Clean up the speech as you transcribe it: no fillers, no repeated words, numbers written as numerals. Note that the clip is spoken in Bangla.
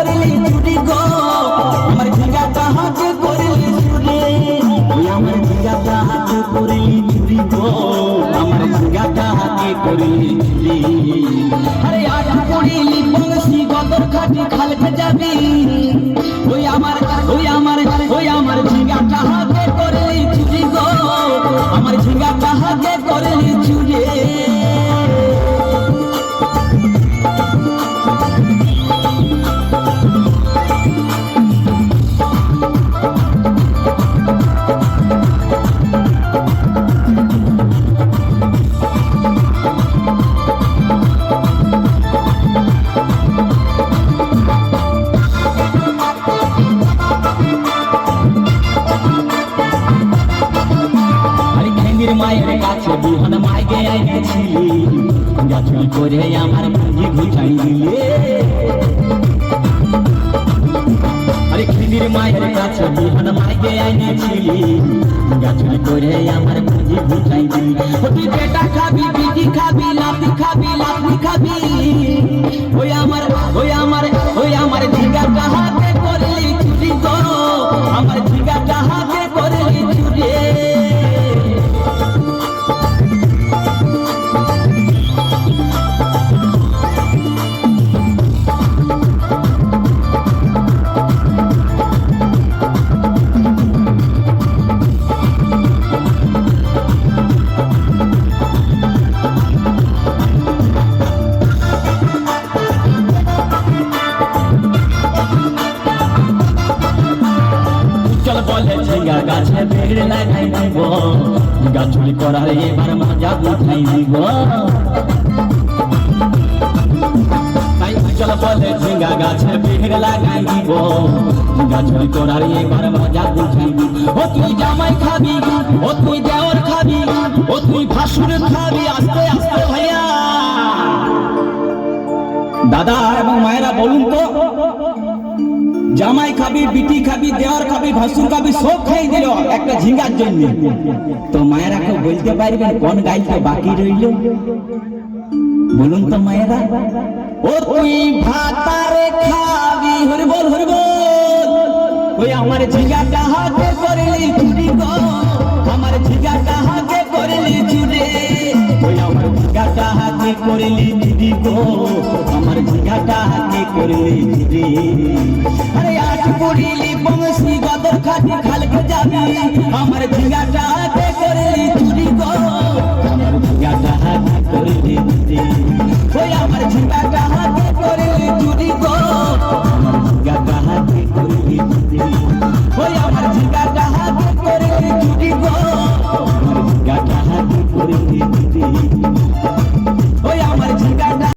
করলি চুরি গো আমার ঝিঙ্গাটা হাতে করলি চুরি ওই আমার ঝিঙ্গাটা হাতে করলি চুরি গো আমার ঝিঙ্গাটা হাতে করলি চুরি আরে আট পড়িলি বংশী গদর খাটি খালকে যাবি ওই আমার ঝিঙ্গাটা হাতে করলি চুরি গো আমার ঝিঙ্গাটা হাতে করলি চুরি মায়ের কাছে বিহন মাইকে আইনেছিলি গাছুল করে আমার পুঁজি ঘুচাই দিলে আরে খিদির মায়ের কাছে বিহন মাইকে আইনেছিলি গাছুল করে আমার পুঁজি ঘুচাই দিলি তুই বেটা খাবি বিটি খাবি লাতি খাবি ওই আমার ঝিঙ্গাটা হাতে করলি চুরি গো আমার ঝিঙ্গাটা হাতে করলি চুরি চল বলে ঝিঙ্গা গাছে বেড় লাগাই দিব গাছুলি করার এবার মজা উঠাই দিব চল বলে ঝিঙ্গা গাছে বেড় লাগাই দিব গাছুলি করার এবার মজা উঠাই দিব ও তুই জামাই খাবি ও তুই দেওর খাবি ও তুই ভাসুর খাবি আস্তে আস্তে ভাইয়া দাদা এবং মায়েরা বলুন তো জামাই খাবি বিটি খাবি দেওয়ার খাবি ভাসুর খাবি সব খাই দিল একটা ঝিঙ্গার জন্য তো মায়েরা কেউ বলতে পারবেন কোন গাইতে বাকি রইল বলুন তো মায়েরা ও তুই ভাতারে খাবি হরি বল ওই আমার ঝিঙ্গাটা হাতে করলি চুরি গো আমার ঝিঙ্গাটা হাতে করলি চুরি ওই আমার ঝিঙ্গাটা হাতে করলি চুরি গো আমার ঝিঙ্গাটা হাতে করলি চুরি আরে আট পড়িলি বংশী গদর খাটি খালকে যাবি আমার ঝিঙ্গাটা হাতে করলি চুরি গো আমার ঝিঙ্গাটা হাতে করলি চুরি ওই আমার ঝিঙ্গাটা হাতে করলি চুরি গো